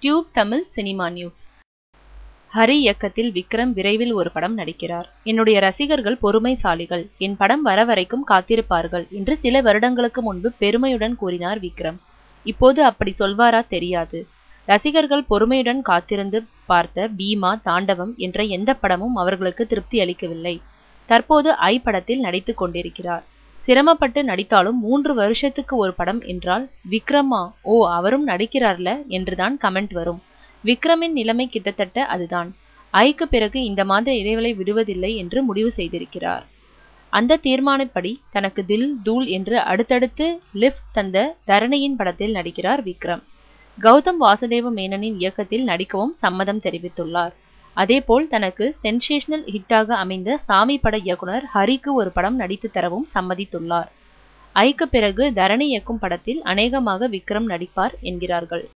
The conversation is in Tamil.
Tube Tamil cinema news. Hari இயக்கத்தில் விக்ரம் விரைவில் ஒரு படம் நடிக்கிறார். என்னுடைய ரசிகர்கள் பொறுமைசாலிகள், என் படம் வர வரைக்கும் காத்திருப்பார்கள் என்று சில வருடங்களுக்கு முன்பு பெருமையுடன் கூறினார் விக்ரம். இப்போது அப்படி சொல்வாரா தெரியாது. ரசிகர்கள் பொறுமையுடன் காத்திருந்து பார்த்த பீமா, தாண்டவம் என்ற எந்த படமும் அவர்களுக்கு திருப்தி அளிக்கவில்லை. தற்போது ஐ படத்தில் நடித்து கொண்டிருக்கிறார். சிரமப்பட்டு நடித்தாலும் 3 வருஷத்துக்கு ஒரு படம் என்றால் விக்ரமா, ஓ அவரும் நடிக்கிறார்ல என்றுதான் கமெண்ட் வரும். விக்ரமின் நிலைமை கிட்டத்தட்ட அதுதான். ஐக்கு பிறகு இந்த மாதிரி இடைவெளி விடுவதில்லை என்று முடிவு செய்திருக்கிறார். அந்த தீர்மானப்படி தனக்கு தில், தூள் என்று அடுத்தடுத்து லிஃப்ட் தந்த தரணியின் படத்தில் நடிக்கிறார் விக்ரம். கௌதம் வாசுதேவ மேனனின் இயக்கத்தில் நடிக்கவும் சம்மதம் தெரிவித்துள்ளார். அதேபோல் தனக்கு சென்சேஷனல் ஹிட்டாக அமைந்த சாமி பட இயக்குனர் ஹரிக்கு ஒரு படம் நடித்து தரவும் சம்மதித்துள்ளார். ஐக்கு பிறகு தரணி இயக்கும் படத்தில் அநேகமாக விக்ரம் நடிப்பார் என்கிறார்கள்.